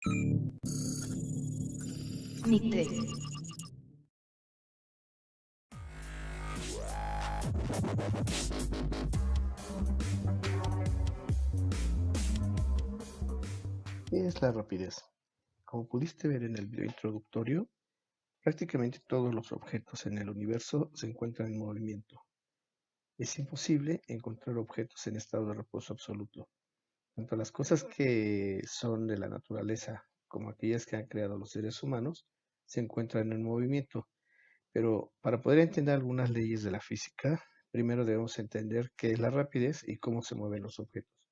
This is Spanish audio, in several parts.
Nicte. ¿Qué es la rapidez? Como pudiste ver en el video introductorio, prácticamente todos los objetos en el universo se encuentran en movimiento. Es imposible encontrar objetos en estado de reposo absoluto. Tanto las cosas que son de la naturaleza como aquellas que han creado los seres humanos se encuentran en movimiento. Pero para poder entender algunas leyes de la física, primero debemos entender qué es la rapidez y cómo se mueven los objetos.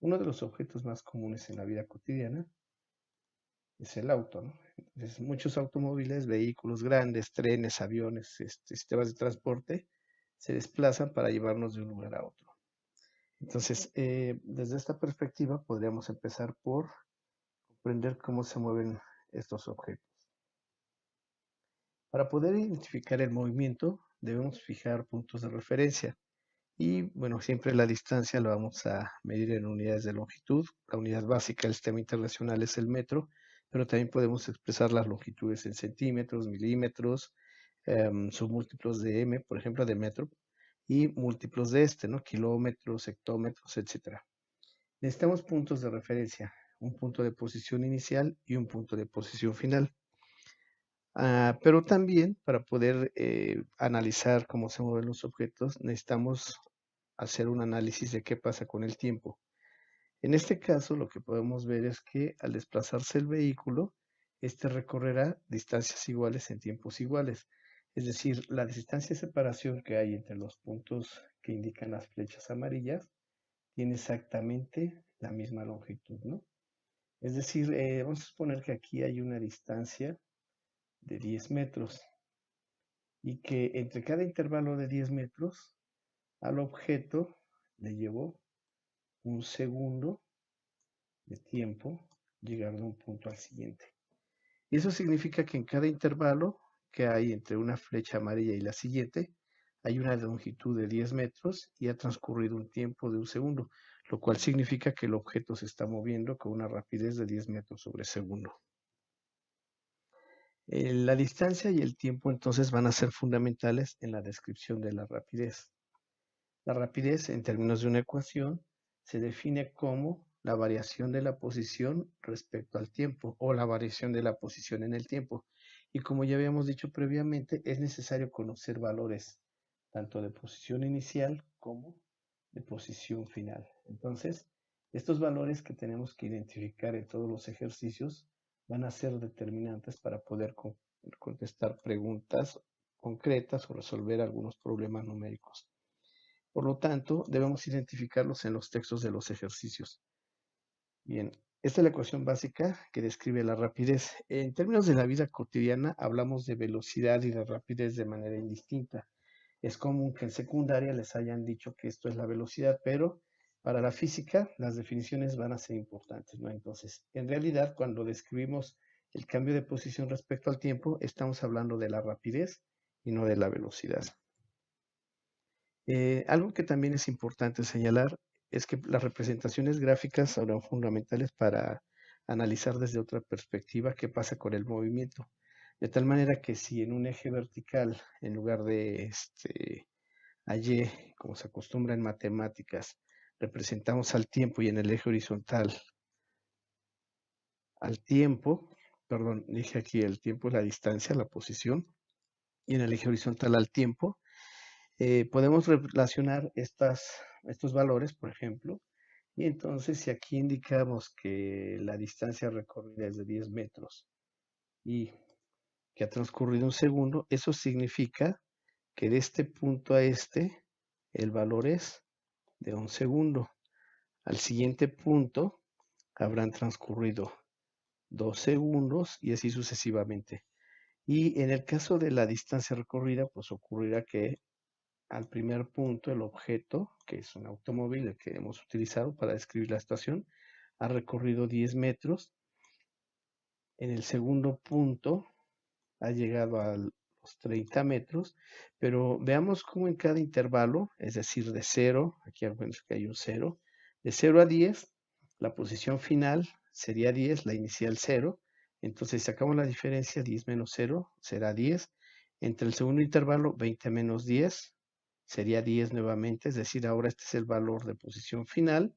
Uno de los objetos más comunes en la vida cotidiana es el auto, ¿no? Entonces, muchos automóviles, vehículos grandes, trenes, aviones, sistemas de transporte, se desplazan para llevarnos de un lugar a otro. Entonces, desde esta perspectiva, podríamos empezar por comprender cómo se mueven estos objetos. Para poder identificar el movimiento, debemos fijar puntos de referencia. Y bueno, siempre la distancia la vamos a medir en unidades de longitud. La unidad básica del sistema internacional es el metro, pero también podemos expresar las longitudes en centímetros, milímetros, submúltiplos de m, por ejemplo, de metro, y múltiplos de este, ¿no? Kilómetros, hectómetros, etcétera. Necesitamos puntos de referencia, un punto de posición inicial y un punto de posición final. Pero también para poder analizar cómo se mueven los objetos, necesitamos hacer un análisis de qué pasa con el tiempo. En este caso, lo que podemos ver es que al desplazarse el vehículo, este recorrerá distancias iguales en tiempos iguales. Es decir, la distancia de separación que hay entre los puntos que indican las flechas amarillas tiene exactamente la misma longitud, ¿no? Es decir, vamos a suponer que aquí hay una distancia de 10 metros y que entre cada intervalo de 10 metros al objeto le llevó un segundo de tiempo llegar de un punto al siguiente. Y eso significa que en cada intervalo que hay entre una flecha amarilla y la siguiente, hay una longitud de 10 metros y ha transcurrido un tiempo de un segundo, lo cual significa que el objeto se está moviendo con una rapidez de 10 metros sobre segundo. La distancia y el tiempo entonces van a ser fundamentales en la descripción de la rapidez. La rapidez, en términos de una ecuación, se define como la variación de la posición respecto al tiempo o la variación de la posición en el tiempo. Y como ya habíamos dicho previamente, es necesario conocer valores tanto de posición inicial como de posición final. Entonces, estos valores que tenemos que identificar en todos los ejercicios van a ser determinantes para poder contestar preguntas concretas o resolver algunos problemas numéricos. Por lo tanto, debemos identificarlos en los textos de los ejercicios. Bien, esta es la ecuación básica que describe la rapidez. En términos de la vida cotidiana, hablamos de velocidad y de rapidez de manera indistinta. Es común que en secundaria les hayan dicho que esto es la velocidad, pero para la física las definiciones van a ser importantes, ¿no? Entonces, en realidad, cuando describimos el cambio de posición respecto al tiempo, estamos hablando de la rapidez y no de la velocidad. Algo que también es importante señalar es que las representaciones gráficas son fundamentales para analizar desde otra perspectiva qué pasa con el movimiento. De tal manera que si en un eje vertical, en lugar de a Y, como se acostumbra en matemáticas, representamos al tiempo y en el eje horizontal al tiempo, perdón, dije aquí el tiempo es la distancia, la posición, y en el eje horizontal al tiempo, podemos relacionar estos valores, por ejemplo, y entonces si aquí indicamos que la distancia recorrida es de 10 metros y que ha transcurrido un segundo, eso significa que de este punto a este el valor es de un segundo. Al siguiente punto habrán transcurrido 2 segundos y así sucesivamente. Y en el caso de la distancia recorrida, pues ocurrirá que al primer punto el objeto, que es un automóvil el que hemos utilizado para describir la estación, ha recorrido 10 metros. En el segundo punto ha llegado a los 30 metros, pero veamos cómo en cada intervalo, es decir, de 0, aquí acuérdense que hay un 0, de 0 a 10, la posición final sería 10, la inicial 0. Entonces, si sacamos la diferencia, 10 menos 0 será 10. Entre el segundo intervalo, 20 menos 10 sería 10 nuevamente, es decir, ahora este es el valor de posición final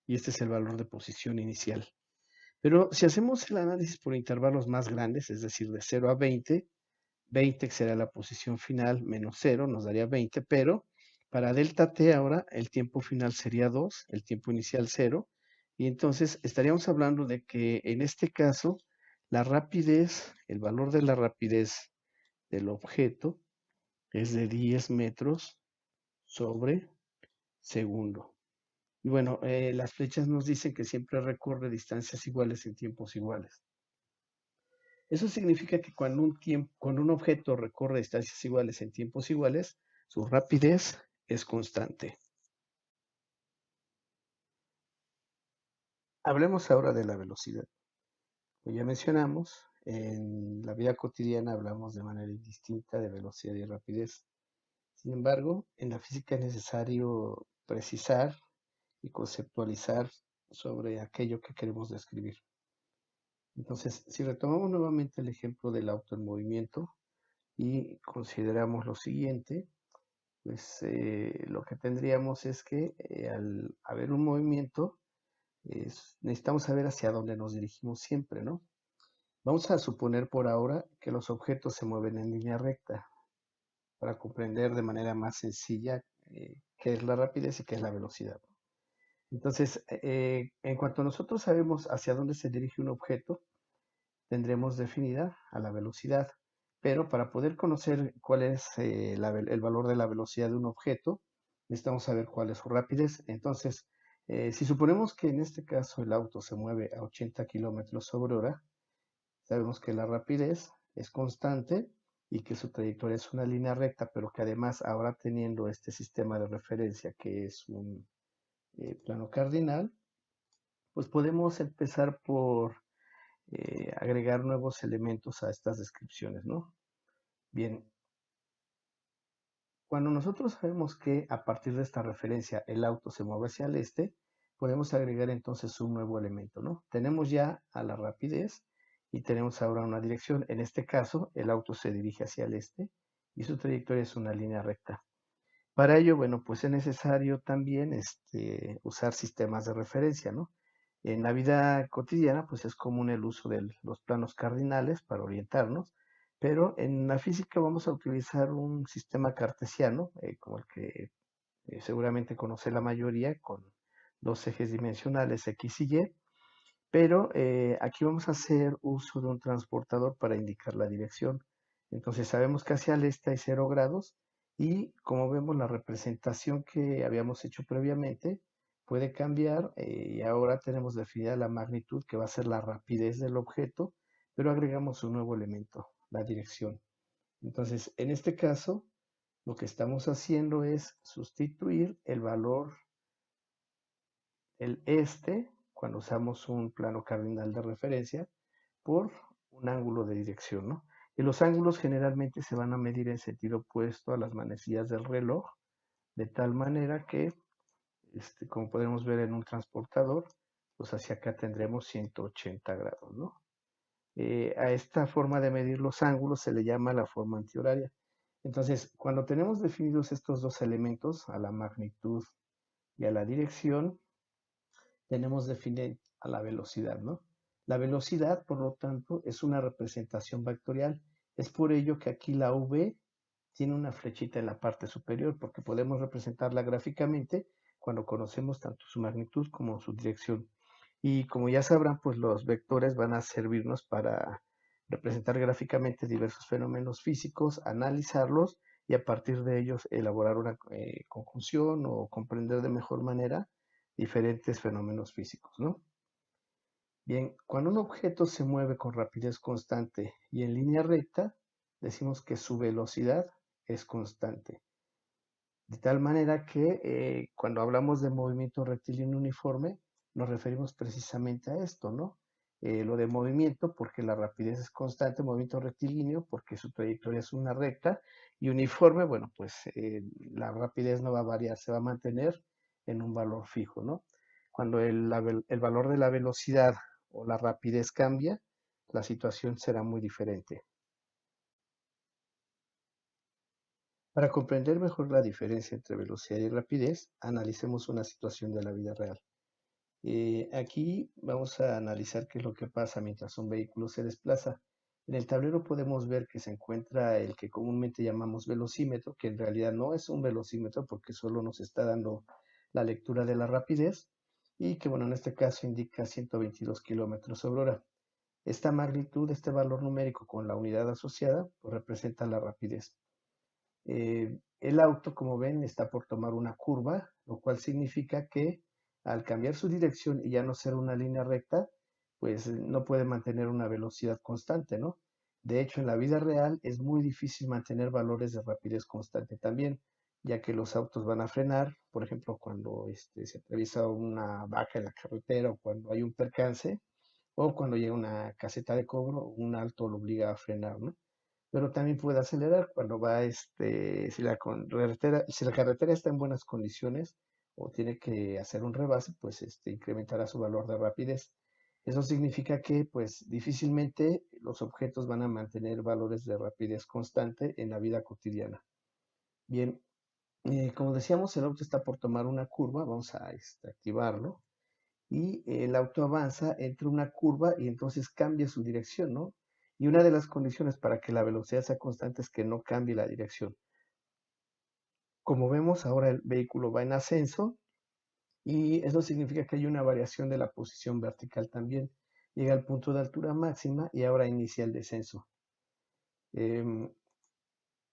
y este es el valor de posición inicial. Pero si hacemos el análisis por intervalos más grandes, es decir, de 0 a 20, 20 será la posición final menos 0, nos daría 20, pero para delta t ahora el tiempo final sería 2, el tiempo inicial 0, y entonces estaríamos hablando de que en este caso la rapidez, el valor de la rapidez del objeto es de 10 metros sobre segundo. Y bueno, las flechas nos dicen que siempre recorre distancias iguales en tiempos iguales. Eso significa que cuando un objeto recorre distancias iguales en tiempos iguales, su rapidez es constante. Hablemos ahora de la velocidad. Como ya mencionamos, en la vida cotidiana hablamos de manera indistinta de velocidad y rapidez. Sin embargo, en la física es necesario precisar y conceptualizar sobre aquello que queremos describir. Entonces, si retomamos nuevamente el ejemplo del auto en movimiento y consideramos lo siguiente, pues lo que tendríamos es que al haber un movimiento, necesitamos saber hacia dónde nos dirigimos siempre, ¿no? Vamos a suponer por ahora que los objetos se mueven en línea recta para comprender de manera más sencilla qué es la rapidez y qué es la velocidad. Entonces, en cuanto nosotros sabemos hacia dónde se dirige un objeto, tendremos definida a la velocidad. Pero para poder conocer cuál es el valor de la velocidad de un objeto, necesitamos saber cuál es su rapidez. Entonces, si suponemos que en este caso el auto se mueve a 80 kilómetros sobre hora, sabemos que la rapidez es constante y que su trayectoria es una línea recta, pero que además ahora teniendo este sistema de referencia que es un plano cardinal, pues podemos empezar por agregar nuevos elementos a estas descripciones, ¿no? Bien, cuando nosotros sabemos que a partir de esta referencia el auto se mueve hacia el este, podemos agregar entonces un nuevo elemento, ¿no? Tenemos ya a la rapidez y tenemos ahora una dirección. En este caso, el auto se dirige hacia el este y su trayectoria es una línea recta. Para ello, bueno, pues es necesario también usar sistemas de referencia, ¿no? En la vida cotidiana, pues es común el uso de los planos cardinales para orientarnos, pero en la física vamos a utilizar un sistema cartesiano, como el que seguramente conoce la mayoría, con dos ejes dimensionales X y Y, pero aquí vamos a hacer uso de un transportador para indicar la dirección. Entonces sabemos que hacia el este hay 0 grados y como vemos la representación que habíamos hecho previamente puede cambiar y ahora tenemos definida la magnitud que va a ser la rapidez del objeto, pero agregamos un nuevo elemento, la dirección. Entonces en este caso lo que estamos haciendo es sustituir el valor el este, cuando usamos un plano cardinal de referencia, por un ángulo de dirección, ¿no? Y los ángulos generalmente se van a medir en sentido opuesto a las manecillas del reloj, de tal manera que, como podemos ver en un transportador, pues hacia acá tendremos 180 grados, ¿no? A esta forma de medir los ángulos se le llama la forma antihoraria. Entonces, cuando tenemos definidos estos dos elementos, a la magnitud y a la dirección, tenemos definida a la velocidad, ¿no? La velocidad, por lo tanto, es una representación vectorial. Es por ello que aquí la v tiene una flechita en la parte superior, porque podemos representarla gráficamente cuando conocemos tanto su magnitud como su dirección. Y como ya sabrán, pues los vectores van a servirnos para representar gráficamente diversos fenómenos físicos, analizarlos y a partir de ellos elaborar una conjunción o comprender de mejor manera diferentes fenómenos físicos, ¿no? Bien, cuando un objeto se mueve con rapidez constante y en línea recta, decimos que su velocidad es constante. De tal manera que cuando hablamos de movimiento rectilíneo uniforme, nos referimos precisamente a esto, ¿no? Lo de movimiento, porque la rapidez es constante, movimiento rectilíneo, porque su trayectoria es una recta, y uniforme, bueno, pues la rapidez no va a variar, se va a mantener en un valor fijo, ¿no? Cuando el valor de la velocidad o la rapidez cambia, la situación será muy diferente. Para comprender mejor la diferencia entre velocidad y rapidez, analicemos una situación de la vida real. Aquí vamos a analizar qué es lo que pasa mientras un vehículo se desplaza. En el tablero podemos ver que se encuentra el que comúnmente llamamos velocímetro, que en realidad no es un velocímetro porque solo nos está dando la lectura de la rapidez y que, bueno, en este caso indica 122 kilómetros sobre hora. Esta magnitud, este valor numérico con la unidad asociada, pues representa la rapidez. El auto, como ven, está por tomar una curva, lo cual significa que al cambiar su dirección y ya no ser una línea recta, pues no puede mantener una velocidad constante, ¿no? De hecho, en la vida real es muy difícil mantener valores de rapidez constante también, ya que los autos van a frenar, por ejemplo, cuando se atraviesa una vaca en la carretera o cuando hay un percance o cuando llega una caseta de cobro, un alto lo obliga a frenar, ¿no? Pero también puede acelerar cuando va, si la carretera está en buenas condiciones o tiene que hacer un rebase, pues incrementará su valor de rapidez. Eso significa que pues difícilmente los objetos van a mantener valores de rapidez constante en la vida cotidiana. Bien, como decíamos, el auto está por tomar una curva, vamos a activarlo y el auto avanza entre una curva y entonces cambia su dirección, ¿no? Y una de las condiciones para que la velocidad sea constante es que no cambie la dirección. Como vemos, ahora el vehículo va en ascenso y eso significa que hay una variación de la posición vertical también. Llega al punto de altura máxima y ahora inicia el descenso. Em,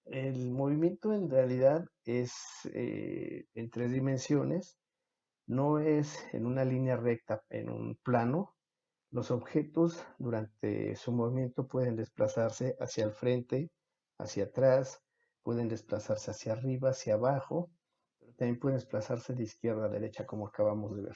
el movimiento en realidad es en tres dimensiones, no es en una línea recta, en un plano. Los objetos durante su movimiento pueden desplazarse hacia el frente, hacia atrás, pueden desplazarse hacia arriba, hacia abajo, pero también pueden desplazarse de izquierda a derecha como acabamos de ver.